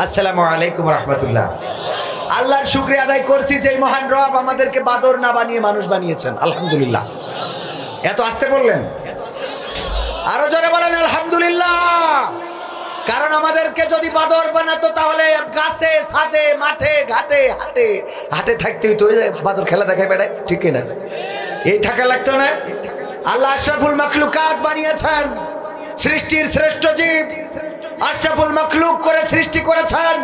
আসসালামু আলাইকুম রাহমাতুল্লাহ। আল্লাহর শুকরিয়া আদায় করছি যে মহান রব আমাদেরকে বাদর না বানিয়ে মানুষ বানিয়েছেন, আলহামদুলিল্লাহ। এত আস্তে বললেন, আরো জোরে বলেন আলহামদুলিল্লাহ। কারণ আমাদেরকে যদি বাদর বানাতো তাহলে গাছে, ছাদে, মাঠে, ঘাটে, হাটে হাটে থাকতেই তো বাদর খেলা দেখায় বেড়ায়, ঠিক কিনা? এই থাকা লাগতো না। আল্লাহ আশরাফুল মাখলুকাত বানিয়েছেন, সৃষ্টির শ্রেষ্ঠ জীব আশরাফুল মাখলুক করে সৃষ্টি করেছেন।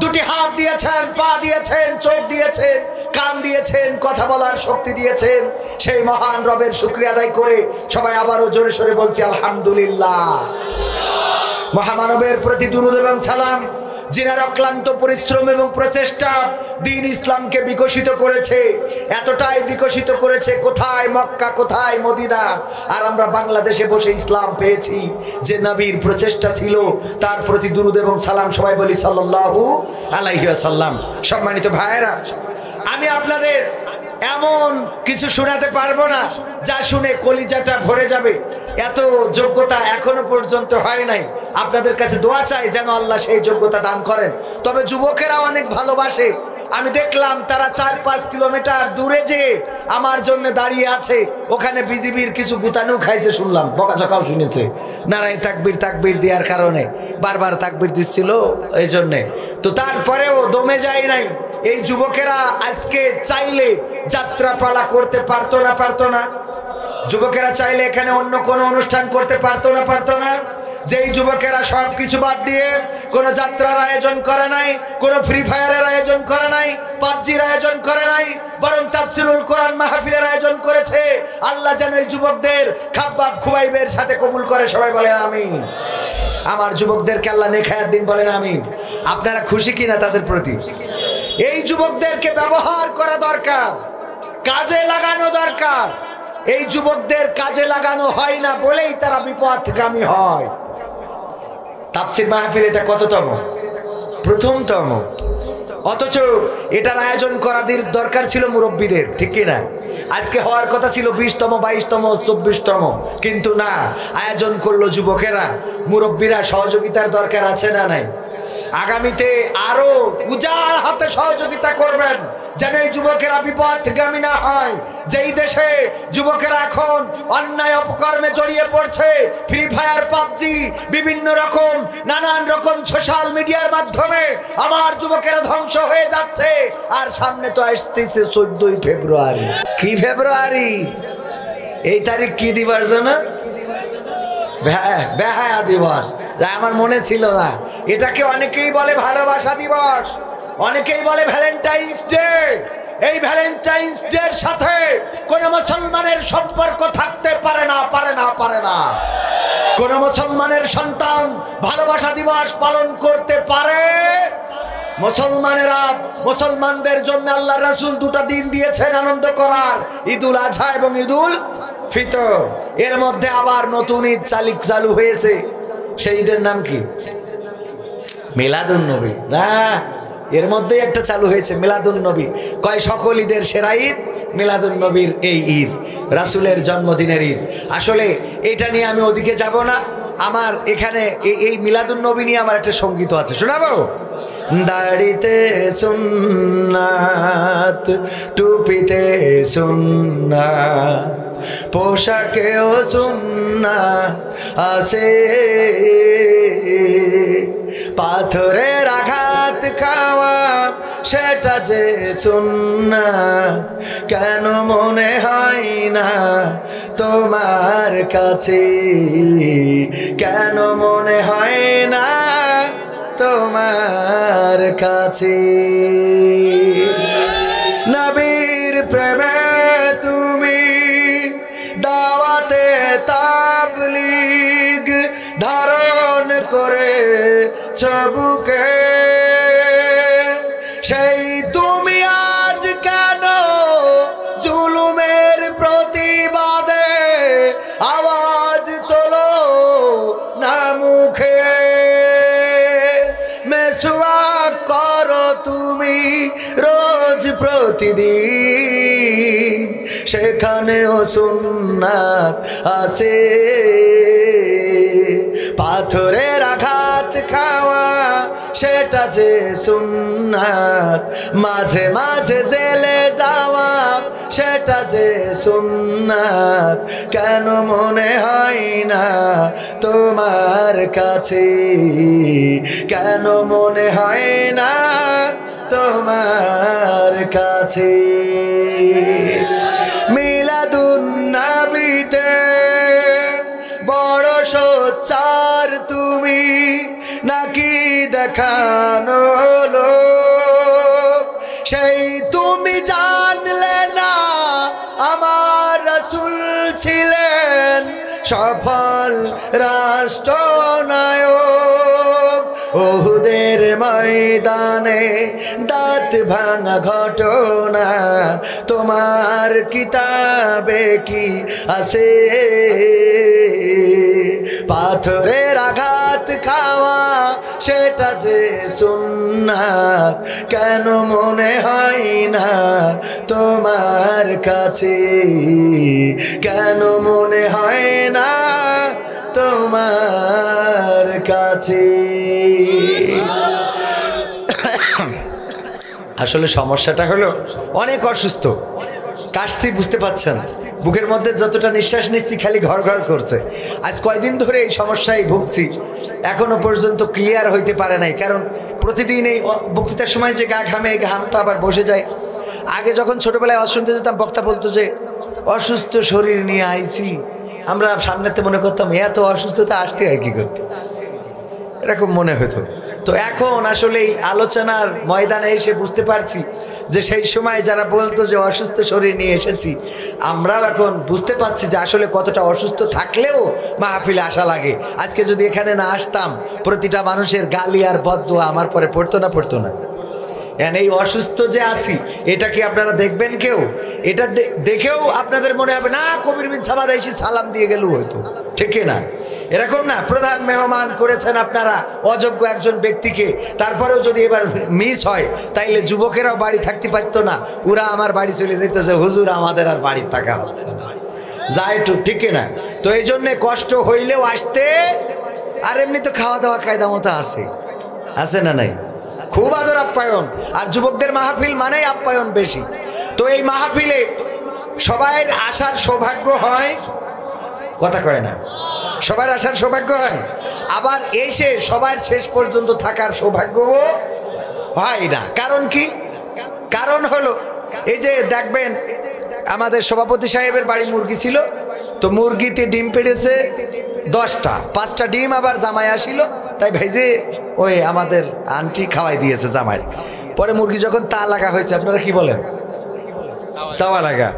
দুটি হাত দিয়েছেন, পা দিয়েছেন, চোখ দিয়েছেন, কান দিয়েছেন, কথা বলার শক্তি দিয়েছেন। সেই মহান রবের শুকরিয়া আদায় করে সবাই আবারও জোরে সোরে বলছি আলহামদুলিল্লাহ। মহামানবের প্রতি দুরূদ এবং সালাম, যিনার অক্লান্ত পরিশ্রম এবং প্রচেষ্টা দ্বীন ইসলামকে বিকশিত করেছে, এতটাই বিকশিত করেছে, কোথায় মক্কা, কোথায় মদিনা, আর আমরা বাংলাদেশে বসে ইসলাম পেয়েছি। যে নবীর প্রচেষ্টা ছিল তার প্রতি দুরূদ এবং সালাম সবাই বলি সাল্লাল্লাহু আলাইহি ওয়াসাল্লাম। সম্মানিত ভাইয়েরা, আমি আপনাদের এমন কিছু শোনাতে পারবো না যা শুনে কলিজাটা ভরে যাবে। এত যোগ্যতা এখনো পর্যন্ত হয় নাই। আপনাদের কাছে দোয়া চাই যেন আল্লাহ সেই যোগ্যতা দান করেন। তবে যুবকেরা অনেক ভালোবাসে। আমি দেখলাম তারা 4-5 কিলোমিটার দূরে যে আমার জন্য দাঁড়িয়ে আছে, ওখানে বিজিবির কিছু গুতানু খাইছে শুনলাম, বকাঝকাও শুনেছে। নারাই তাকবীর তাকবীর দেওয়ার কারণে বারবার তাকবীর দিচ্ছিল, এই জন্যে তো তারপরেও দমে যায় নাই। এই যুবকেরা আজকে চাইলে যাত্রাপালা করতে পারতো না? যুবকেরা চাইলে এখানে অন্য কোনো অনুষ্ঠান করতে পারতো না? যেই যুবকেরা সব কিছু বাদ দিয়ে কোনো যাত্রার আয়োজন করে নাই, কোনো ফ্রি ফায়ারের আয়োজন করে নাই, পাবজির আয়োজন করে নাই, বরং তাফসীরুল কোরআন মাহফিলের আয়োজন করেছে। আল্লাহ যেন এই যুবকদের খাব্বাব খুবাইবের সাথে কবুল করে, সবাই বলেন আমিন। আমার যুবকদেরকে আল্লাহ নেখায়াত দিন, বলেন আমিন। আপনারা খুশি কিনা তাদের প্রতি? এই যুবকদেরকে ব্যবহার করা দরকার, কাজে লাগানো দরকার। এই যুবকদের কাজে লাগানো হয় না বলেই তারা বিপথগামী হয়। তাফসীর মাহফিল এটা কততম? প্রথমতম। অথচ এটার আয়োজন করা দরকার ছিল মুরব্বীদের, ঠিক কিনা? আজকে হওয়ার কথা ছিল 20তম, 22তম, 24তম, কিন্তু না, আয়োজন করলো যুবকেরা। মুরব্বীরা সহযোগিতার দরকার আছে না নাই? আগামীতে আরো উজাড় হাতে সহযোগিতা করবেন যেন এই যুবকেরা বিপথগামী না হয়। যেই দেশে যুবকেরা এখন অন্যায় অপকর্মে জড়িয়ে পড়ছে, ফ্রি ফায়ার, পাবজি, বিভিন্ন রকম নানান রকম সোশ্যাল মিডিয়ার মাধ্যমে আমার যুবকেরা ধ্বংস হয়ে যাচ্ছে। আর সামনে তো আসতেছে 14ই ফেব্রুয়ারি। কি ফেব্রুয়ারি? এই তারিখ কি দিবস জানো? বেহায়া দিবস। আমার মনে ছিল না। এটাকে অনেকেই বলে ভালোবাসা দিবস, অনেকেই বলে ভ্যালেন্টাইন্স ডে। এই ভ্যালেন্টাইন্স ডের সাথে কোন মুসলমানের সম্পর্ক থাকতে পারে না। কোন মুসলমানের সন্তান ভালোবাসা দিবস পালন করতে পারে? মুসলমানদের জন্য আল্লাহ রাসূল দুটো দিন দিয়েছেন আনন্দ করার, ঈদুল আজহা এবং ঈদুল ফিতর। এর মধ্যে আবার নতুন ঈদ চালু হয়েছে। সেই ঈদের নাম কি? মিলাদুন নবী। না, এর মধ্যে একটা চালু হয়েছে মিলাদুন নবী। কয় সকল ঈদের সেরা ঈদ মিলাদুন নবীর এই ঈদ, রাসূলের জন্মদিনের ঈদ। আসলে এটা নিয়ে আমি ওদিকে যাব না। আমার এখানে এই মিলাদুন নবী নিয়ে আমার একটা সঙ্গীত আছে, শোনাবো? দাড়িতে সুন্নাত, টুপিতে সুন্নাত, পোশাকেও সুন্নাত আছে, পাথরের আঘাত খাওয়া সেটা যে সুন্নাত, কেন মনে হয় না তোমার কাছে? কেন মনে হয় না তোমার কাছে? নবীর প্রেমে তুমি দাওয়াতে তাবলীগ ধারণ করে বুকে, সেই তুমি আজ কেন জুলুমের প্রতিবাদে আওয়াজ তোলো না মুখে? মেসওয়াক করো তুমি রোজ প্রতিদিন, সেখানেও সুন্নাত আছে, পাথরের আঘাত খাওয়া সেটা যে সুন্নাত, মাঝে মাঝে জেলে যাওয়া সেটা যে সুন্নাত, কেন মনে হয় না তোমার কাছে, কেন মনে হয় না তোমার কাছে। মিলাদুন নবীতে বড় সোচ্চার তুমি, নাকি দেখানো লোক? সেই তুমি জানলে না আমার রাসূল ছিলেন সফল রাষ্ট্রনায়ক। ওহুদের ময়দানে দাঁত ভাঙা ঘটনা তোমার কিতাবে কি আছে? পাথরের আঘাত খাওয়া সেটা যে সুন্নাত, কেন মনে হয় না তোমার কাছে, কেন মনে হয় না তোমার কাছে? আসলে সমস্যাটা হলো অনেক অসুস্থ, কাশছি, বুঝতে পারছেন? বুকের মধ্যে যতটা নিঃশ্বাস নিচ্ছি খালি ঘর ঘর করছে। আজ কয়দিন ধরে এই সমস্যায় ভুগছি, এখনো পর্যন্ত ক্লিয়ার হইতে পারে নাই। কারণ প্রতিদিন এই বক্তৃতার সময় যে গা ঘামে, এই ঘামটা আবার বসে যায়। আগে যখন ছোটবেলায় শুনতে যেতাম, বক্তা বলতো যে অসুস্থ শরীর নিয়ে আইছি, আমরা সামনেতে মনে করতাম এত অসুস্থতা আসতে হয় কি করতে, এরকম মনে হতো। তো এখন আসলে এই আলোচনার ময়দানে এসে বুঝতে পারছি যে সেই সময় যারা বলতো যে অসুস্থ শরীর নিয়ে এসেছি, আমরাও এখন বুঝতে পারছি যে আসলে কতটা অসুস্থ থাকলেও মাহফিলে আসা লাগে। আজকে যদি এখানে না আসতাম, প্রতিটা মানুষের গালি আর বদদোয়া আমার পরে পড়তো না। এই অসুস্থ যে আছি এটা কি আপনারা দেখবেন কেউ? এটা দেখেও আপনাদের মনে হবে না কবির বিন সামাদ এসে সালাম দিয়ে গেল, হয়তো ঠিক না? এরকম না, প্রধান মেহমান করেছেন আপনারা অযোগ্য একজন ব্যক্তিকে, তারপরেও যদি এবার মিস হয় তাইলে যুবকেরাও বাড়ি থাকতে পারতো না, ওরা আমার বাড়ি চলে যেত যে হুজুর আমাদের আর বাড়ি থাকা হচ্ছে না, যায় একটু, ঠিক না? তো এই জন্যে কষ্ট হইলেও আসতে, আর এমনি তো খাওয়া দাওয়া কায়দা মতো আছে না নাই? খুব আদর আপ্যায়ন, আর যুবকদের মাহফিল মানেই আপ্যায়ন বেশি। তো এই মাহফিলে সবাই আসার সৌভাগ্য হয়, কথা কয় না, সবার আসার সৌভাগ্য হয়, আবার এসে সবার শেষ পর্যন্ত থাকার সৌভাগ্যও হয় না। কারণ কি? কারণ হলো এই যে দেখবেন আমাদের সভাপতি সাহেবের বাড়ি মুরগি ছিল, তো মুরগিতে ডিম পেড়েছে 10টা, 5টা ডিম আবার জামাই আসিল, তাই ভেজে ওই আমাদের আন্টি খাওয়াই দিয়েছে জামাই। পরে মুরগি যখন তা লাগা হয়েছে, আপনারা কি বলেন? তাওয়া লাগা,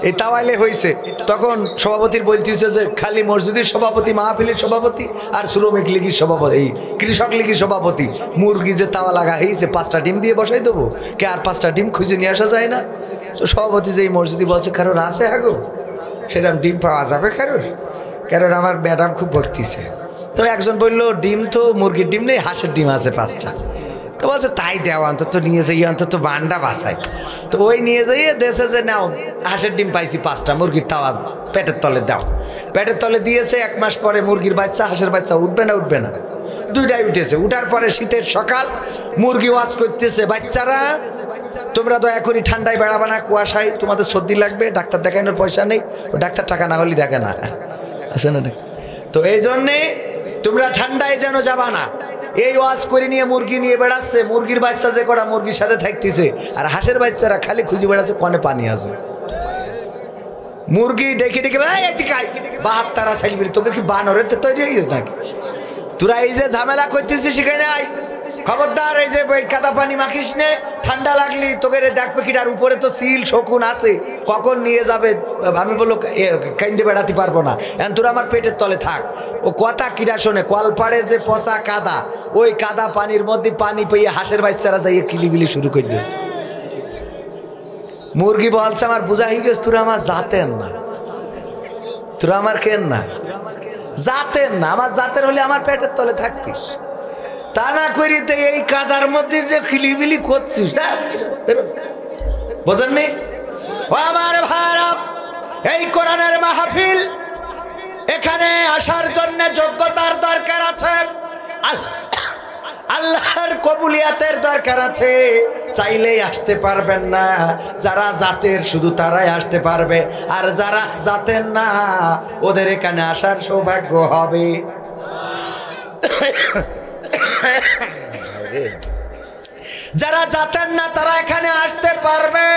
এই তাওয়াইলে হয়েছে, তখন সভাপতির বলতেছে যে খালি মসজিদের সভাপতি, মাহফিলের সভাপতি আর শ্রমিক লীগের সভাপতি, এই কৃষক লীগের সভাপতি, মুরগি যে তাওয়া লাগা হয়েছে 5টা ডিম দিয়ে বসাই দেবো, কে আর 5টা ডিম খুঁজে নিয়ে আসা যায় না? তো সভাপতি যে এই মসজিদে বলছে কারণ আছে হাগো, সেরকম ডিম পাওয়া যাবে কারণ আমার ম্যাডাম খুব ভর্তিছে। তো একজন বললো ডিম তো মুরগির ডিম নেই, হাঁসের ডিম আছে 5টা। তো বলছে তাই দেওয়া, অন্তত নিয়ে যাই, অন্তত বান্ডা বাসাই। তো ওই নিয়ে যাইয়ে দেশে যে নাও হাঁসের ডিম পাইছি 5টা, মুরগির তাওয়া পেটের তলে দাও। পেটের তলে দিয়েছে, 1 মাস পরে মুরগির বাচ্চা হাঁসের বাচ্চা উঠবে না, দুইটাই উঠেছে। উঠার পরে শীতের সকাল, মুরগি ওয়াজ করতেছে, বাচ্চারা তোমরা দয়া করি ঠান্ডায় বেড়াবে না, কুয়াশায় তোমাদের সর্দি লাগবে, ডাক্তার দেখানোর পয়সা নেই, ডাক্তার টাকা না হলে দেখে না, আছে না? তো এই জন্যে তোমরা ঠান্ডায় যেন যাবা না, এই ওয়াজ করে নিয়ে মুরগি নিয়ে বেড়াচ্ছে। মুরগির বাচ্চা যে কটা মুরগির সাথে থাকতেছে, আর হাঁসের বাচ্চারা খালি খুঁজে বেড়াচ্ছে কনে পানি আছে। মুরগি ডেকে 72 সাইলবি, তোকে কি বানরের তৈরি হয়ে গেছে নাকি? তোরা এই যে ঝামেলা করতেছিস সেখানে আয়, খবরদার এই যে কাদা পানি মাখিস নে, ঠান্ডা লাগলি তোকে দেখবে কি, আর উপরে তো সিল শকুন আছে, কখন নিয়ে যাবে। আমি বললো কাইন্দে বেড়াতে পারবো না, এখন তোরা আমার পেটের তলে থাক। ও কথা কিরা শোনে, কলপাড়ে যে পচা কাদা, ওই কাদা পানির মধ্যে পানি পেয়ে হাঁসের বাচ্চারা যাইয়ে কিলিবিলি শুরু করে দিয়েছে। মুরগি বলছে আমার বোঝা হয়ে গেছে, তোরা আমার জাতের না, তোরা আমার কেন না, জাতের না, আমার জাতের হলে আমার পেটের তলে থাকতিস, তা না করিতে এই কাদার মধ্যে যে খিলিবিলি করছিস, বোঝেননি? ও আমার ভাইরা, এই কোরআনের মাহফিল, এখানে আসার জন্য যোগ্যতার দরকার আছে। আল্লাহর কবুলিয়াতের দরকার আছে, চাইলেই আসতে পারবেন না। যারা জাতের শুধু তারাই আসতে পারবে, আর যারা জাতের না ওদের এখানে আসার সৌভাগ্য হবে। যারা জাতের না তারা এখানে আসতে পারবে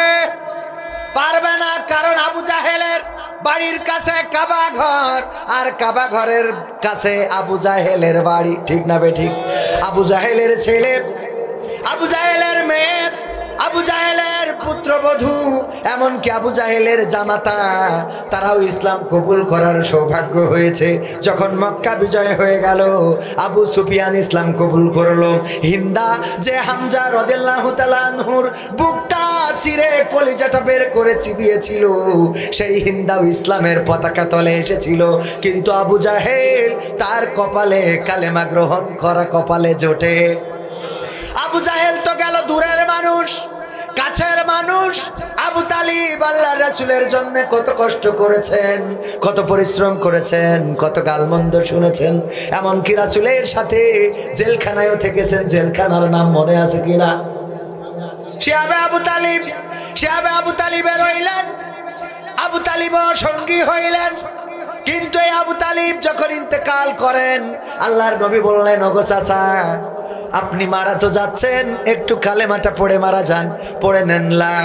না, কারণ আবু জাহেলের বাড়ির কাছে কাবা ঘর, আর কাবা ঘরের কাছে আবু জাহেলের বাড়ি। ঠিক না বেঠিক? আবু জাহেলের ছেলে, আবু জাহেলের মেয়ে, আবু জাহেলের পুত্রবধূ, এমনকি আবু জাহেলের জামাতা, তারাও ইসলাম কবুল করার সৌভাগ্য হয়েছে। যখন মক্কা বিজয় হয়ে গেল, আবু সুফিয়ান ইসলাম কবুল করলো। হিন্দা যে হামজা রাদিয়াল্লাহু তাআলা আনহুর বুকটা চিরে কলিজাটা বের করে চিবিয়েছিল, সেই হিন্দাও ইসলামের পতাকা তলে এসেছিল। কিন্তু আবু জাহেল তার কপালে কালেমা গ্রহণ করা কপালে জোটে। আবু জাহেল তো গেল দূরের মানুষ, কাছের মানুষ। আবু তালিব আল্লাহর রাসূলের জন্য কত কষ্ট করেছেন, কত পরিশ্রম করেছেন, কত গালমন্দ শুনেছেন, এমনকি রাসূলের সাথে জেলখানায়ও থেকেছেন। জেলখানার নাম মনে আছে কিনা? শিহাবে আবু তালিব, শিহাবে আবু তালিবে রইলেন, আবু তালিবও সঙ্গী হইলেন। কিন্তু এই আবু তালিব যখন ইন্তেকাল করেন, আল্লাহর নবী বললেন, ওগো চাচা, আপনি মারা তো যাচ্ছেন, একটু কালেমাটা পড়ে মারা যান। পড়ে নেন, লা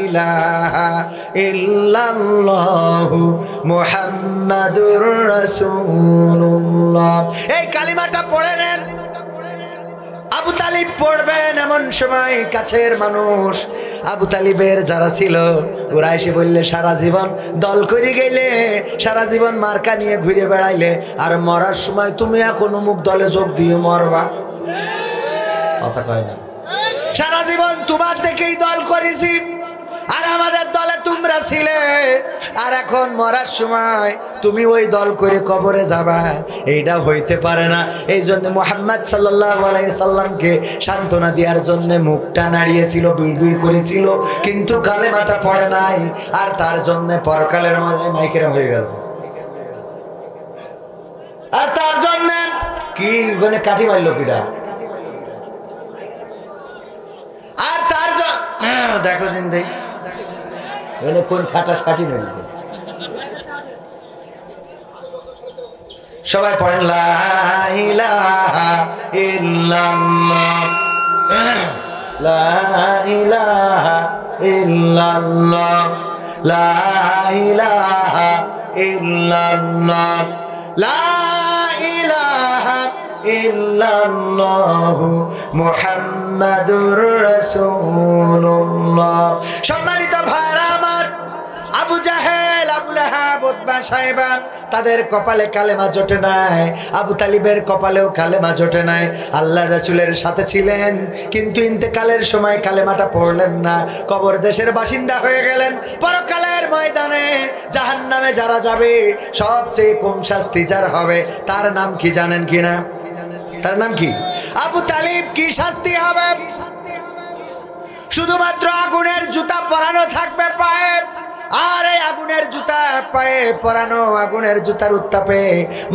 ইলাহা ইল্লাল্লাহু মুহাম্মাদুর রাসূলুল্লাহ। এই কালিমাটা পড়ে নেন। আবু তালিব পড়বেন, এমন সময় কাছের মানুষ আবু তালিবের যারা ছিল ওরা এসে বললে, সারা জীবন দল করে গেলে, সারা জীবন মার্কা নিয়ে ঘুরে বেড়াইলে, আর মরার সময় তুমি এখন অমুক দলে যোগ দিয়ে মরবা। কথা কয় না? সারা জীবন তোমার দেখেই দল করেছি, আর আমাদের দলে তোমরা ছিলে, আর এখন মরার সময় তুমি ওই দল করে কবরে যাবা, এইটা হইতে পারে না। এই জন্য মুহাম্মদ সাল্লাল্লাহু আলাইহি সাল্লামকে সান্ত্বনা দেওয়ার জন্য মুখটা নাড়িয়েছিল, বিড়বিড় করেছিল, কিন্তু কালেমাটা পড়ে নাই। আর তার জন্য পরকালের মাঝে মাইকেরা হয়ে গেল। আর তার জন্য কি ওখানে কাঠি মারল কিটা? আর তার জন্য দেখো দিন দেখ কোন খাটাস কাটি মেরেছে। সবাই পড়েন, লা ইলাহা ইল্লাল্লাহ, লা ইলাহা ইল্লাল্লাহ, লা ইলাহা ইল্লাল্লাহ, লা ইলাহা ইল্লাল্লাহু মুহাম্মাদুর রাসূলুল্লাহ। সম্মানিত ভাইরা আমার, আবু জাহেল, আবু লাহাব, উতবা, সাইবা, তাদের কপালে কালেমা জোটে নাই। আবু তালিবের কপালেও কালেমা জোটে নাই। আল্লাহর রাসূলের সাথে ছিলেন, কিন্তু ইন্তেকালের সময় কালেমাটা পড়লেন না। কবর দেশের বাসিন্দা হয়ে গেলেন। পরকালের ময়দানে জাহান্নামে যারা যাবে, সবচেয়ে কম শাস্তি যার হবে, তার নাম কি জানেন কিনা? তার নাম কি? আবু তালিব। কি শাস্তি হবে? শুধুমাত্র আগুনের জুতা পরানো থাকবে পায়ে, আর এই আগুনের জুতা পায়ে পরানো, আগুনের জুতার উত্তাপে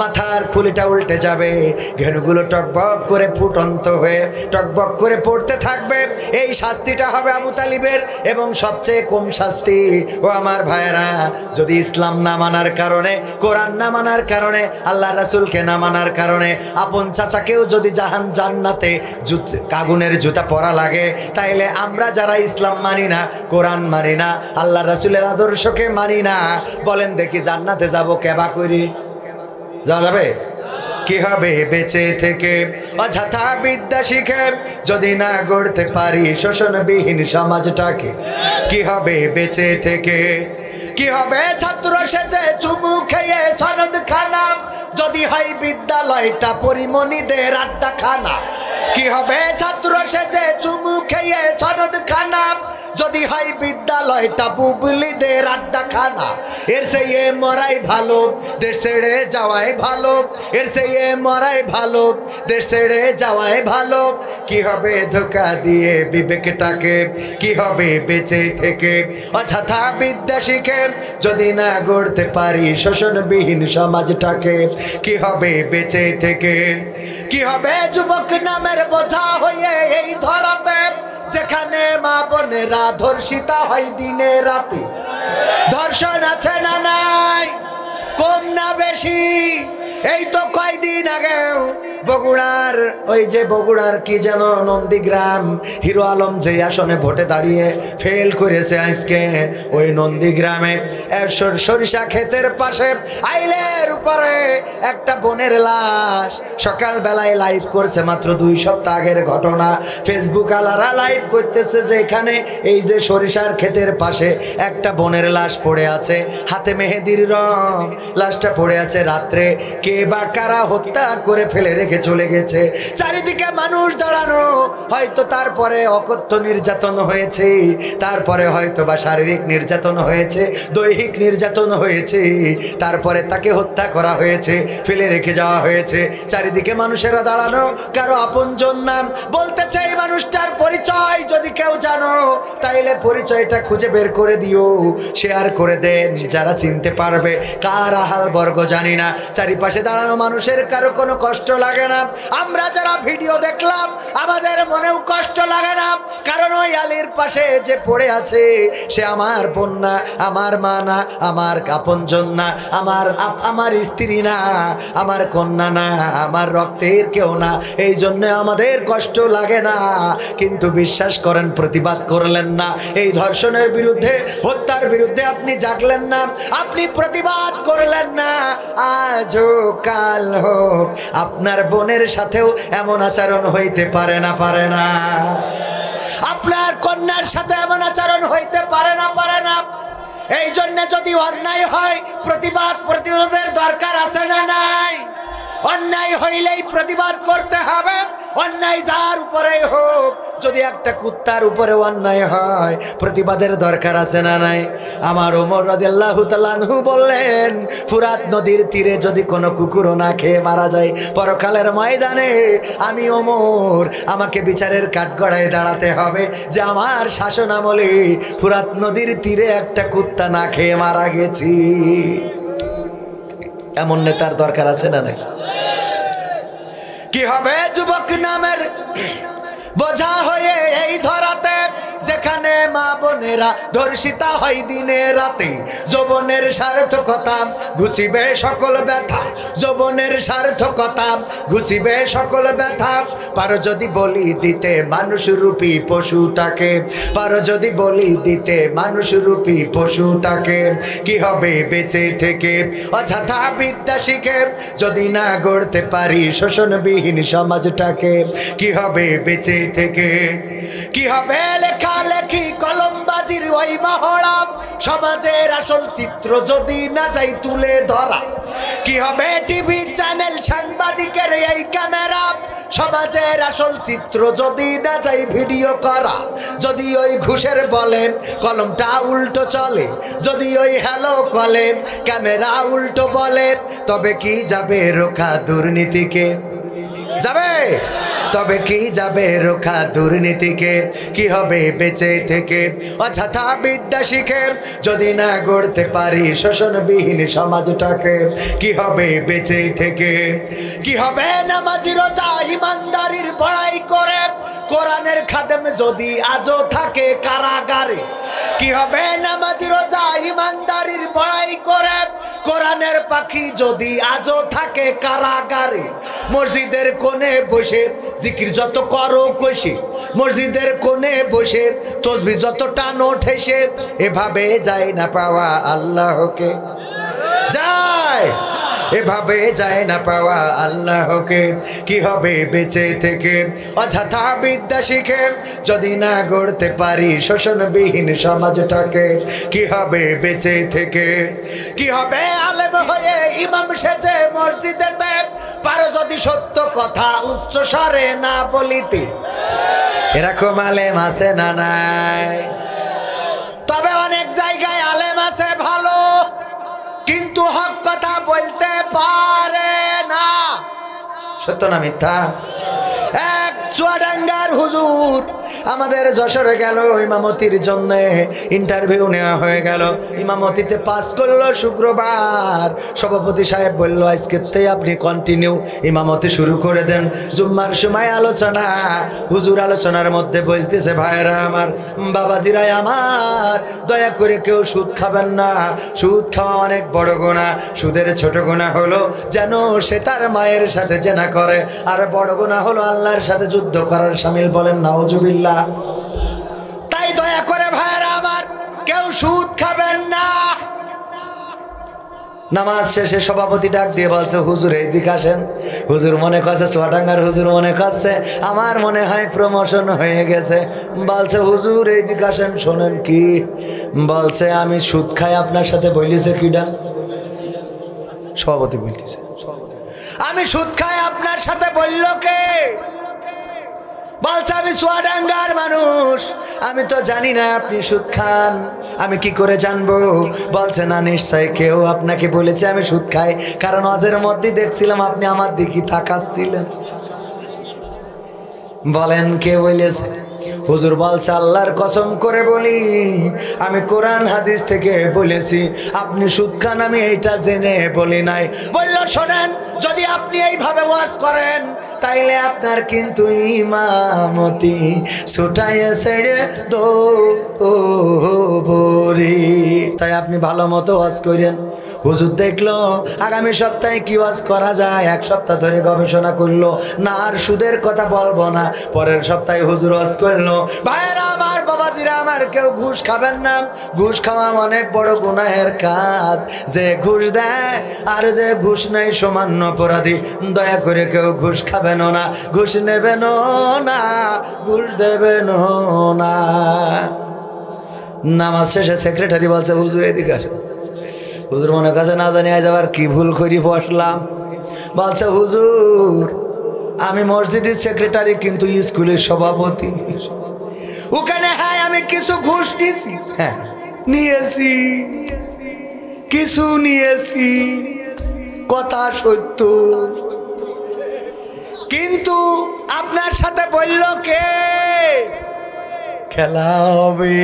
মাথার খুলিটা উল্টে যাবে, ঘেনুগুলো টকবক করে ফুটন্ত হয়ে টকবক করে পড়তে থাকবে। এই শাস্তিটা হবে আবু তালিবের। এবং সবচেয়ে কম শাস্তি, ও আমার ভাইয়েরা, যদি ইসলাম না মানার কারণে, কোরআন না মানার কারণে, আল্লাহ রাসূলকে না মানার কারণে আপন চাচাকেও যদি জান্নাতে আগুনের জুতা পরা লাগে, তাইলে আমরা যারা ইসলাম মানি না, কোরআন মানি না, আল্লাহ রাসূলের আদর্শকে মানি না, বলেন দেখি জান্নাতে যাব কেবা করি? যাওয়া যাবে? কি হবে বেঁচে থেকে অযথা বিদ্যা শিখে, যদি না গড়তে পারি শোষণবিহীন সমাজটাকে? কি হবে বেঁচে থেকে? কি হবে ছাত্র সেজে চুমু খেয়ে সনদ খানা, যদি হয় বিদ্যালয়টা পরিমণিদের আড্ডা খানা? কি হবে ছাত্র সেজে চুমু খেয়ে সনদ খানা, যদি হয় বিদ্যালয়টা বুবলিদের আড্ডাখানা। এর চেয়ে মরাই ভালো, দেশ ছেড়ে যাওয়াই ভালো। এর চেয়ে মরাই ভালো, দেশ ছেড়ে যাওয়াই ভালো। কি হবে ধোকা দিয়ে বিবেকটাকে, কি হবে বেঁচে থেকে অযথা বিদ্যা শিখে যদি না গড়তে পারি শোষণবিহীন সমাজটাকে। কি হবে বেঁচে থেকে, কি হবে যুবক নামের বোঝা হয়ে এই ধরাতে, যেখানে মা বোনেরা ধর্ষিতা হয় দিনে রাতে। ধর্ষণ আছে না নাই, কম না বেশি? এই তো কয়দিন আগে বগুড়ার ওই যে বগুড়ার কি যেন নন্দীগ্রাম, হিরো আলম যে আসনে ভোটে দাঁড়িয়ে ফেল করেছে আজকে, ওই নন্দীগ্রামে সরিষা ক্ষেতের পাশে আইলের উপরে একটা বোনের লাশ সকালবেলায় লাইভ করছে। মাত্র 2 সপ্তাহ আগের ঘটনা। ফেসবুক আলারা লাইভ করতেছে যে এখানে এই যে সরিষার ক্ষেতের পাশে একটা বোনের লাশ পড়ে আছে, হাতে মেহেদির রং, লাশটা পড়ে আছে। রাত্রে কে বা কারা হত্যা করে ফেলে রেখে চলে গেছে। চারিদিকে মানুষ দাঁড়ানো, হয়তো তারপরে অকথ্য নির্যাতন হয়েছে, তারপরে হয়তো বা শারীরিক নির্যাতন হয়েছে, দৈহিক নির্যাতন হয়েছে, তারপরে তাকে হত্যা করা হয়েছে, ফেলে রেখে যাওয়া হয়েছে। চারিদিকে মানুষেরা দাঁড়ানো, কারো আপনজন নাম বলতেছে এই মানুষটার পরিচয় যদি কেউ জানো তাইলে পরিচয়টা খুঁজে বের করে দিও, শেয়ার করে দেন যারা চিনতে পারবে। কার আহাল বর্গ জানি না, চারিপাশে দাঁড়ানো মানুষের কারো কোনো কষ্ট লাগে না। আমরা যারা ভিডিও দেখলাম আমাদের মনেও কষ্ট লাগে না, কারণ ওই আলীর পাশে যে পড়ে আছে সে আমার বোন না, আমার মা না, আমার আপনজন না, আমার স্ত্রী না, আমার কন্যা না, আমার রক্তের কেউ না। এই জন্য আমাদের কষ্ট লাগে না। কিন্তু বিশ্বাস করেন প্রতিবাদ করলেন না, এই ধর্ষণের বিরুদ্ধে, হত্যার বিরুদ্ধে আপনি জাগলেন না, আপনি প্রতিবাদ করলেন না। আজও কাল হোক আপনার বোনের সাথেও এমন আচরণ হইতে পারে না, পারে না? আপনার কন্যার সাথে এমন আচরণ হইতে পারে না, পারে না? এই জন্য যদি অন্যায় হয় প্রতিরোধের দরকার আছে না নাই? অন্যায় হইলেই প্রতিবাদ করতে হবে, অন্যায় যার উপরে হোক। যদি একটা কুত্তার উপরে অন্যায় হয় প্রতিবাদের দরকার আছে না নাই? আমার ওমর রাদিয়াল্লাহু তাআলা আনহু বললেন, ফুরাত নদীর তীরে যদি কোনো কুকুরও না খেয়ে মারা যায় পরকালের ময়দানে আমি ওমর, আমাকে বিচারের কাঠগড়ায় দাঁড়াতে হবে যে আমার শাসন আমলে ফুরাত নদীর তীরে একটা কুত্তা না খেয়ে মারা গেছি। এমন নেতার দরকার আছে না নাই? কি হবে যুবক নামের বোঝা হয়ে এই ধরাতে, যেখানে মা বোনেরা ধর্ষিতা হয় দিনে রাতে। যৌবনের সার্থকতা ঘুচিবে সকল ব্যথা, যৌবনের সার্থকতা ঘুচিবে সকল ব্যথা। পারো যদি বলি দিতে মানুষরূপী পশুটাকে, পারো যদি বলি দিতে মানুষরূপী পশুটাকে। কি হবে বেঁচে থেকে অযথা বিদ্যা শিখে যদি না গড়তে পারি শোষণবিহীন সমাজটাকে? কি হবে বেঁচে থেকে, কি হবে লেখালেখি কলমবাজির ওই মহড়া, সমাজের আসল চিত্র যদি না যাই তুলে ধরা? কি হবে টিভি চ্যানেল সাংবাদিকের এই ক্যামেরা, সমাজের আসল চিত্র যদি না যাই ভিডিও করা? যদি ওই ঘুষের বলেন কলমটা উল্টো চলে, যদি ওই হ্যালো বলেন ক্যামেরা উল্টো বলে, তবে কি যাবে রোখা দুর্নীতিকে? যাবে? তবে কি যাবে রোখা দুর্নীতিকে? কি হবে বেঁচে থেকে অযথা বিদ্যা শিখে যদি না গড়তে পারি শোষণবিহীন সমাজটাকে? কি হবে বেঁচে থেকে, কি হবে নামাজি রোজা ইমানদারির বড়াই করে কোরআনের খাদেম যদি আজও থাকে কারাগারে? কি হবে নামাজি রোজা ইমানদারির বড়াই করে কোরআনের পাখি যদি আজও থাকে কারাগারে? মসজিদের কোণে বসে জিকির যত করো কষে, মসজিদের কোণে বসে তসবিহ যত টানো ঠেসে, এভাবে যায় না পাওয়া আল্লাহকে? যায়, এভাবে যায় না পাওয়া আল্লাহকে। কি হবে বেঁচে থেকে অযথা বিদ্যা শিখে যদি না গড়তে পারি শোষণবিহীন সমাজটাকে? কি হবে বেঁচে থেকে, কি হবে আলেম হয়ে ইমাম সেজে মসজিদেতে, পারো যদি সত্য কথা উচ্চ স্বরে না বলিতে? এরকম আলেম আছে না নাই? কিন্তু হক কথা বলতে পারে না। সত্য না মিথ্যা? এক চুয়াডাঙ্গার হুজুর আমাদের যশোরে গেল ইমামতির জন্য, ইন্টারভিউ নেওয়া হয়ে গেল, ইমামতিতে পাস করলো শুক্রবার। সভাপতি সাহেব বলল আজকেতে আপনি কন্টিনিউ ইমামতি শুরু করে দেন, জুম্মার সময় আলোচনা। হুজুর আলোচনার মধ্যে বলতেছে, ভাইরা আমার, বাবাজিরাই আমার, দয়া করে কেউ সুদ খাবেন না। সুদ খাওয়া অনেক বড় গুনাহ। সুদের ছোট গুনাহ হলো যেন সে তার মায়ের সাথে জেনা করে, আর বড় গুনাহ হলো আল্লাহর সাথে যুদ্ধ করার শামিল। বলেন নাউজুবিল্লাহ। তাই দয়া করে ভাইরা আমার, কেউ সুদ খাবেন না। নামাজ শেষে সভাপতি ডাক দিয়ে বলছে, হুজুর এইদিকে আসেন। হুজুর মনে করছে, চুয়াডাঙ্গার হুজুর মনে করছে আমার মনে হয় প্রমোশন হয়ে গেছে। বলছে, হুজুর এইদিকে আসেন। শোনেন কি বলছে? আমি সুদ খাই আপনার সাথে। বলিছে কিডা? সভাপতি বলতেছে, আমি সুদ খাই আপনার সাথে বলল কে? বলছে, আমি চুয়াডাঙ্গার মানুষ, আমি তো জানি না আপনি সুদ খান, আমি কি করে জানবো? বলছে, না নিশ্চয় কেউ আপনাকে বলেছে আমি সুদ খাই, কারণ ওয়াজের মধ্যে দেখছিলাম আপনি আমার দিকে তাকাচ্ছিলেন। বলেন কে বলেছে? হুজুর বলছে, আল্লাহর কসম করে বলি, আমি কোরআন হাদিস থেকে বলেছি আপনি সুদ খান, আমি এইটা জেনে বলি নাই। বলল, শোনেন, যদি আপনি এইভাবে ওয়াজ করেন তাইলে আপনার কিন্তু ইমামতি ছুটাইয়ে ছেড়ে দো বরি। তাই আপনি ভালো মতো ওয়াজ করেন। হুজুর দেখলো আগামী সপ্তাহে কি ওয়াজ করা যায়, এক সপ্তাহ ধরে গবেষণা করলো, না আর সুদের কথা বলবো না। পরের সপ্তাহে হুজুর ওয়াজ করলো, ভাইরা আমার, বাবাজিরা আমার, কেউ ঘুষ খাবেন না। ঘুষ খাওয়া অনেক বড় গুনাহের কাজ। যে ঘুষ দেয় আর যে ঘুষ নেয় সমান অপরাধী। দয়া করে কেউ ঘুষ খাবেন না, ঘুষ নেবেন না, ঘুষ দেবেন না। নামাজ শেষে সেক্রেটারি বলছে, হুজুর এদিকে আসেন। হুজুর মনে কাছে না জানি আজ আবার কি ভুল করি বসলাম। বলছে, হুজুর আমি মসজিদের সেক্রেটারি কিন্তু স্কুলের সভাপতি। ওখানে হ্যাঁ আমি কিছু ঘুষ নিয়েছি, হ্যাঁ নিয়েছি, কিছু নিয়েছি, কথা সত্য, কিন্তু আপনার সাথে বলল কে? খেলা হবে।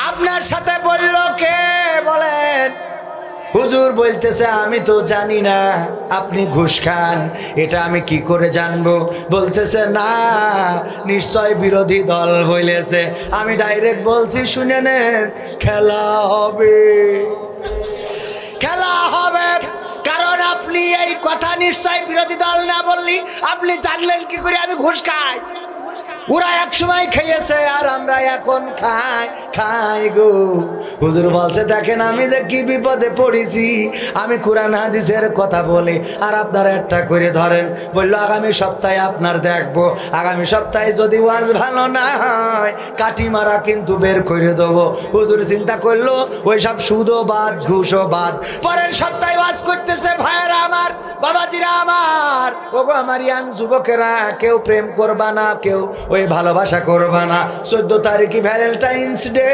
আপনার সাথে বলল কে বলেন? হুজুর বলতেছে, আমি তো জানি না আপনি ঘুষ খান, এটা আমি কি করে জানবো? বলতেছে, না নিশ্চয় বিরোধী দল বলেছে। আমি ডাইরেক্ট বলছি, শুনে নেন, খেলা হবে, খেলা হবে। কারণ আপনি এই কথা নিশ্চয় বিরোধী দল না বললি আপনি জানলেন কি করে আমি ঘুষ খাই? ওরা এক সময় খেয়েছে আর আমরা এখন খাই গো। হুজুর বলছে, দেখেন আমি যে কি বিপদে পড়েছি, আমি কোরআন হাদিসের কথা বলি আর আপনারা একটা করে ধরেন। বললো, আগামী সপ্তাহে আপনার দেখবো, আগামী সপ্তাহে যদি ওয়াজ ভালো না হয় কাঠি মারা কিন্তু বের করে দেবো। হুজুর চিন্তা করলো ওইসব সুদও বাদ, ঘুষও বাদ। পরের সপ্তাহে ওয়াজ করতেছে, ভাইয়েরা আমার, বাবাজিরা আমার, ওগো আমার ইয়াং যুবকেরা, কেউ প্রেম করবা না, কেউ ওই ভালোবাসা করবা না। 14 তারিখে ভ্যালেন্টাইন্স ডে,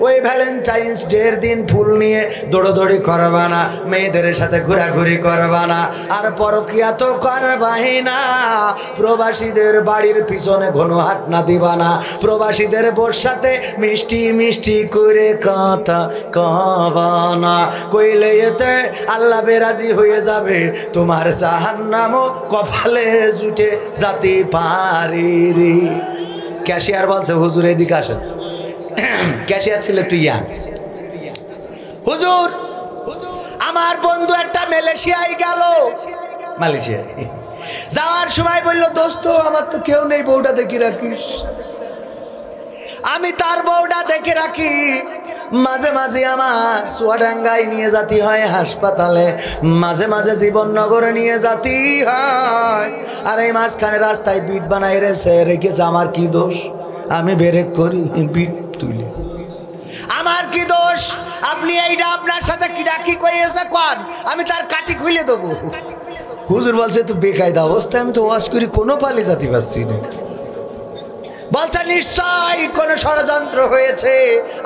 ওই ভ্যালেন্টাইন্স ডের দিন ফুল নিয়ে দৌড়দৌড়ি করবা না, মেয়েদের সাথে ঘোরাঘুরি করবা না, আর পরকিয়া তো করবাই না। প্রবাসীদের বাড়ির পিছনে ঘন হাঁটনা দিবা না, প্রবাসীদের বোর সাথে মিষ্টি মিষ্টি করে কথা কবা না। কইলে এতে আল্লাহ বেরাজি হয়ে যাবে, তোমার জাহান্নামও কপালে জুটে যাতে পারি রে। ক্যাশিয়ার বলছে, হুজুর এদিকে আসেন। ক্যাশিয়ার ছিল একটু ইয়াং। হুজুর আমার বন্ধু একটা মালয়েশিয়ায় গেল, মালয়েশিয়া যাওয়ার সময় বলল, দোস্ত আমার তো কেউ নেই, বউটা দেখি রাখিস। আমি তার বউটা দেখে রাখি, মাঝে মাঝে আমার চুয়াডাঙ্গায় নিয়ে যাতে হয় হাসপাতালে, মাঝে মাঝে জীবননগরে নিয়ে যাতে হয়, আর এই মাঝখানে রাস্তায় বিট বানাই রেখেছে। আমার কি দোষ? আমি ব্রেক করি, বিট তুলি, আমার কি দোষ? আপনি এইটা আপনার সাথে কি ডাকি কইয়েছে কোন, আমি তার কাটি খুলে দেবো। হুজুর বলছে, তো বেকায়দা অবস্থায় আমি তো ওয়াজ করি, কোনো পালি জাতি পাচ্ছি না। বলছে নিশ্চয় কোনো ষড়যন্ত্র হয়েছে।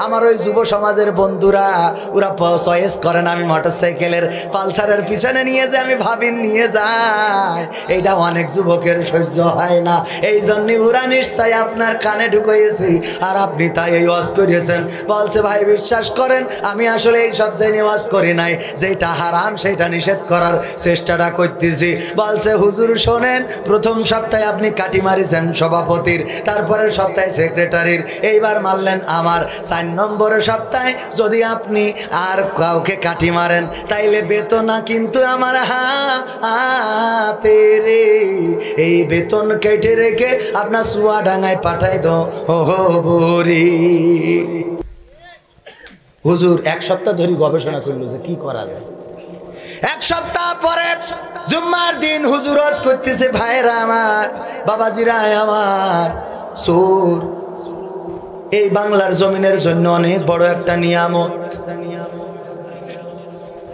আমার ওই যুব সমাজের বন্ধুরা ওরা চয়েস করেন আমি মোটরসাইকেলের পালসারের পিছনে নিয়ে যাই, আমি ভাবিন নিয়ে যাই, এইটা অনেক যুবকের সহ্য হয় না, এই জন্য ওরা নিশ্চয় আপনার কানে ঢুকিয়েছি আর আপনি তাই এই ওয়াজ করিয়েছেন। বলছে ভাই বিশ্বাস করেন আমি আসলে এই সব জেনে ওয়াজ করি নাই, যেটা হারাম সেটা নিষেধ করার চেষ্টাটা করতেছি। বলছে হুজুর শোনেন, প্রথম সপ্তাহে আপনি কাটি মারিছেন সভাপতির, তারপরের সপ্তাহে সেক্রেটারির, এইবার মারলেন আমার। 4 নম্বরের সপ্তাহে যদি আপনি আর কাউকে কাটি মারেন তাইলে বেতন কিন্তু আমার হাতে রে, এই বেতন কেটে রেখে আপনার চুয়াডাঙ্গায় পাঠাই দো বরি। হুজুর 1 সপ্তাহ ধরে গবেষণা করলো যে কি করা যায়। 1 সপ্তাহ পরে জুম্মার দিন হুজুর ওয়াজ করতেছে, ভাইরা আমার, বাবাজিরা আমার, চোর এই বাংলার জমিনের জন্য অনেক বড় একটা নিয়ামত।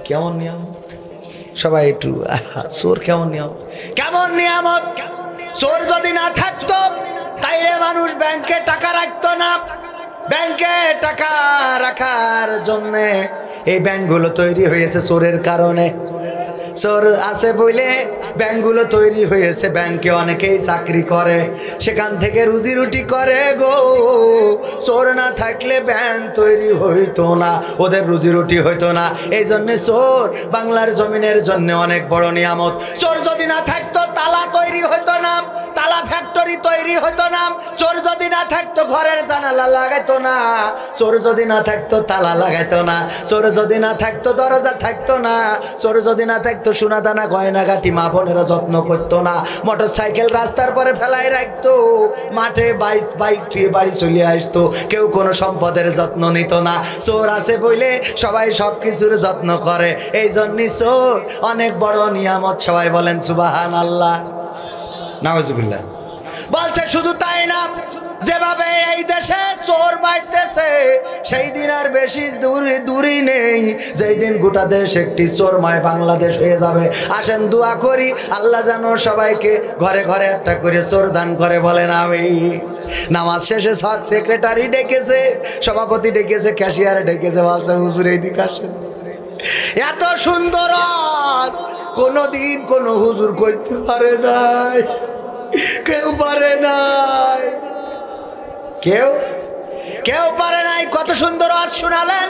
কেমন নিয়ামত? সবাই একটু চোর কেমন নিয়ামত? কেমন নিয়ামত? চোর যদি না থাকতো তাইলে মানুষ ব্যাংকে টাকা রাখতো না। ব্যাংকে টাকা রাখার জন্য এই ব্যাংকগুলো তৈরি হয়েছে চোরের কারণে। চোর আছে বলে ব্যাংকগুলো তৈরি হয়েছে, ব্যাংকে অনেকেই চাকরি করে, সেখান থেকে রুজি রুটি করে গো। চোর না থাকলে ব্যাংক তৈরি হইতো না, ওদের রুজি রুটি হইতো না। এই জন্যে চোর বাংলার জমিনের জন্য অনেক বড় নিয়ামত। চোর যদি না থাকতো তালা তৈরি হইতো না, তালা ফ্যাক্টরি তৈরি হইতো না। চোর যদি না থাকতো ঘরের জানালা লাগাইতো না, চোর যদি না থাকতো তালা লাগাইতো না, চোর যদি না থাকতো দরজা থাকতো না, চোর যদি না থাকতো সোনা দানা গয়নাগাটি মা বোনেরা যত্ন করতো না, মোটর সাইকেল রাস্তার পরে ফেলাই রাখতো, মাঠে বাইক থুয়ে বাড়ি চলে আসতো, কেউ কোনো সম্পদের যত্ন নিত না। চোর আছে বলে সবাই সব কিছুর যত্ন করে, এই জন্যই চোর অনেক বড় নিয়ামত। সবাই বলেন সুবহানাল্লাহ, নাউজুবিল্লাহ। বলছে শুধু তাই না, যেভাবে এই দেশে চোর মারতেছে সেই দিন আর বেশি দূরই নেই, যেই দিন গোটা দেশ একটি চোরময় বাংলাদেশ হয়ে যাবে। আসেন দোয়া করি আল্লাহ যেন সবাইকে ঘরে ঘরে একটা করে চোর দান করে। বলেন আমি। নামাজ শেষে সব সেক্রেটারি ডেকেছে, সভাপতি ডেকেছে, ক্যাশিয়ার ডেকেছে, বলছে হুজুর এইদিকে আসেন। এত সুন্দর কোনদিন কোন হুজুর করতে পারে নাই, কেউ পারে নাই, কেউ পারে নাই। কত সুন্দর আজ শোনালেন,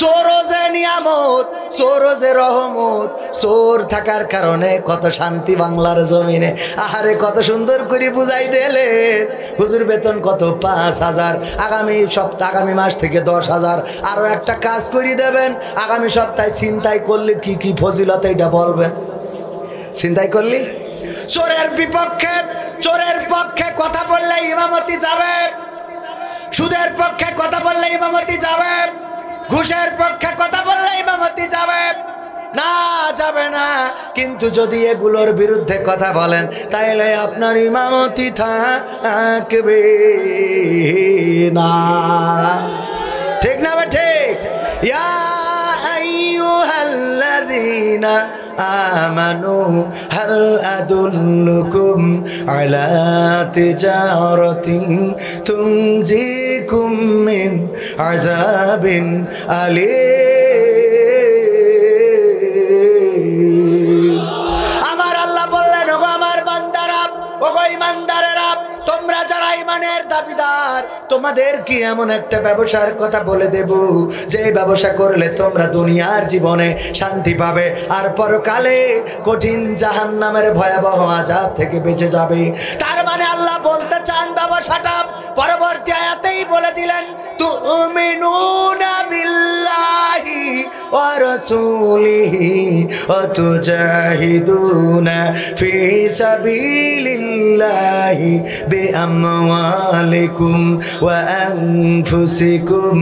চোর যে নিয়ামত, চোর যে রহমত, চোর থাকার কারণে কত শান্তি বাংলার জমিনে। আহারে কত সুন্দর করে বুঝাই দিলেন। হুজুর বেতন কত? 5,000। আগামী মাস থেকে 10,000। আরো একটা কাজ করে দেবেন, আগামী সপ্তাহে ছিনতাই করলে কি কি ফজিলত এটা বলবেন। ছিনতাই করলি চোরের বিপক্ষে, চোরের পক্ষে কথা বললে ইমামতি যাবে, সুদের পক্ষে কথা বললে ইমামতি যাবে, ঘুষের পক্ষে কথা বললে ইমামতি যাবে না, যাবে না। কিন্তু যদি এগুলোর বিরুদ্ধে কথা বলেন তাহলে আপনার ইমামতি থাকবে না। ঠিক না বে ঠিক? ইয়া আইয়ুহাল্লাযীনা আমানু হাল আদুল্লুকুম আলা তিজারাতিন তুনজিকুম মিন আযাবিন আলীম। আমার আল্লাহ বললেন, ওগো আমার বান্দারা, ওগো ঈমানদারেরা, তোমরা যারা ঈমানের দাবিদার, তোমাদের কি এমন একটা ব্যবসার কথা বলে দেব যে ব্যবসা করলে তোমরা দুনিয়ার জীবনে শান্তি পাবে আর পরকালে কঠিন জাহান্নামের ভয়াবহ আযাব থেকে বেঁচে যাবে। তার মানে আল্লাহ বলতে চান ব্যবসাটা পরবর্তী আয়াতেই বলে দিলেন, তুমিনুনা বিল্লাহি ওয়া রাসূলিহি ওয়া তুজাহিদুনা ফি সাবিলিল্লাহি বিআমওয়ালিকুম ওয়া আনফুসিকুম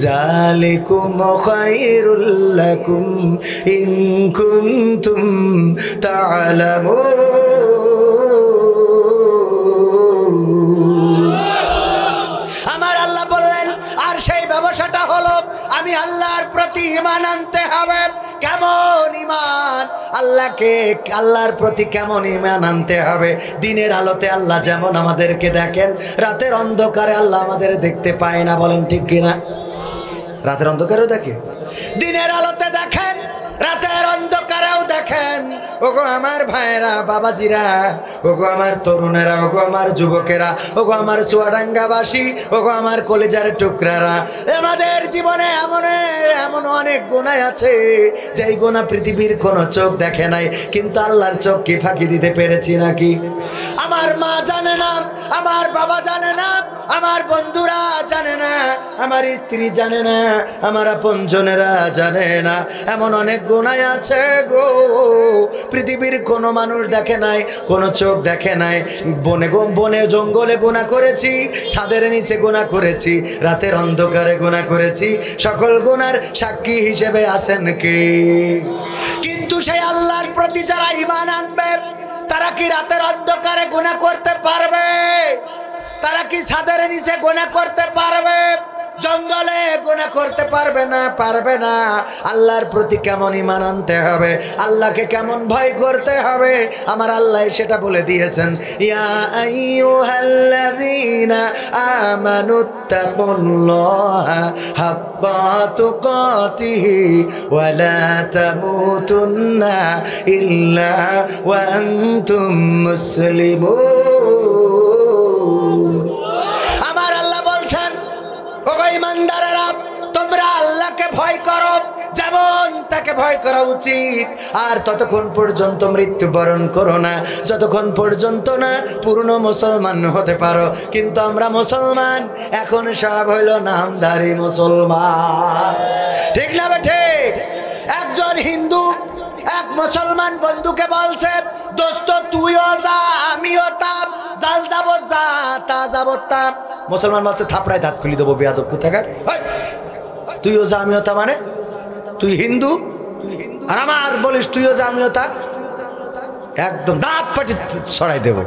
যালিকুম খায়রুল লাকুম ইন কুনতুম তা'লামুন। আমার আল্লাহ বললেন, আর সেই ব্যবসাটা হলো আমি আল্লাহর প্রতি ঈমান আনতে হবে। কেমন ঈমান, আল্লাহর প্রতি কেমন ঈমান আনতে হবে। দিনের আলোতে আল্লাহ যেমন আমাদেরকে দেখেন, রাতের অন্ধকারে আল্লাহ আমাদের দেখতে পায় না, বলেন ঠিক কিনা? রাতের অন্ধকারেও দেখে, দিনের আলোতে দেখেন, রাতের অন্ধকারেও দেখেন। ওগো আমার ভাইয়েরা, বাবাজিরা, ওগো আমার তরুণেরা, ওগো আমার যুবকেরা, ওগো আমার চুয়াডাঙ্গাবাসী, ওগো আমার কলেজার টুকরারা, আমাদের জীবনে এমন অনেক গুনাহ আছে যেই গুনাহ পৃথিবীর কোনো চোখ দেখে নাই, কিন্তু আল্লাহর চোখ কি ফাঁকি দিতে পেরেছি নাকি? আমার মা জানে না, আমার বাবা জানে না, আমার বন্ধুরা জানে না, আমার স্ত্রী জানে না, আমার আপনজনেরা জানে না। এমন অনেক গুনাহ আছে গো, পৃথিবীর কোনো মানুষ দেখে নাই, কোনো চোখ দেখে নাই। বনে জঙ্গলে গুনাহ করেছি, ছাদের নিচে গুনাহ করেছি, রাতের অন্ধকারে গুনাহ করেছি। সকল গুনার সাক্ষী হিসেবে আছেন কে? কিন্তু সেই আল্লাহর প্রতি যারা ঈমান আনবে, তারা কি রাতের অন্ধকারে গুনাহ করতে পারবে? তারা কি ছাদের নিচে গুনাহ করতে পারবে? জঙ্গলে গুনাহ করতে পারবে না, পারবে না। আল্লাহর প্রতি কেমন ঈমান আনতে হবে, আল্লাহকে কেমন ভয় করতে হবে, আমার আল্লাহ সেটা বলে দিয়েছেন। ইয়া আইয়ুহাল্লাযীনা আমানুত্তাকুল্লাহা হাক্কা তুকাতিহি ওয়া লা তামুতুন্না ইল্লা ওয়া আনতুম মুসলিমুন। আমার আল্লাহ বলছেন, ওগো ঈমানদারেরা, তোমরা আল্লাহকে ভয় করো যেমন তাকে ভয় করা উচিত। আর ততক্ষণ পর্যন্ত মৃত্যুবরণ করো না, যতক্ষণ পর্যন্ত না পূর্ণ মুসলমান হতে পারো। কিন্তু আমরা মুসলমান এখন সব হইল নামধারী মুসলমান, ঠিক না ঠিক? একজন হিন্দু এক মুসলমান বন্ধুকে বলছে, দোস্ত তুইও যা আমিও তাপ, জাল যাব যা তা যাব তাপ। মুসলমান বলছে, থাপড়ায় দাঁত খুলি দেবো, বেয়াদব কোথাকার। তুইও যা আমিও তা মানে? তুই হিন্দু আর আমার বলিস তুইও যা আমিও তা? একদম দাঁত পাটি ছড়াই দেব।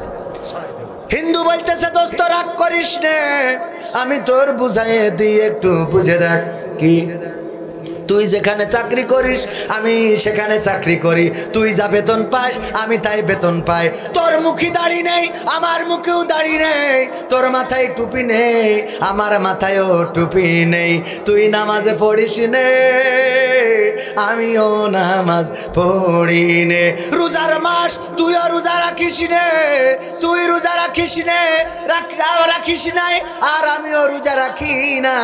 হিন্দু বলতেছে, দোস্ত রাগ করিস নে, আমি তোর বুঝাইয়ে দিই, একটু বুঝে দেখ। কি? তুই যেখানে চাকরি করিস আমি সেখানে চাকরি করি, তুই যা বেতন পাস আমি তাই বেতন পাই। তোর মুখে দাড়ি নেই, আমার মুখেও দাড়ি নেই। তোর মাথায় টুপি নেই, আমার মাথায়ও টুপি নেই। তুই নামাজে পড়িস নে, আমিও নামাজ পড়ি নে। রোজার মাস তুইও রোজা রাখিস নে, তুই রোজা রাখিস নে, রাখিস নাই, আর আমিও রোজা রাখি না।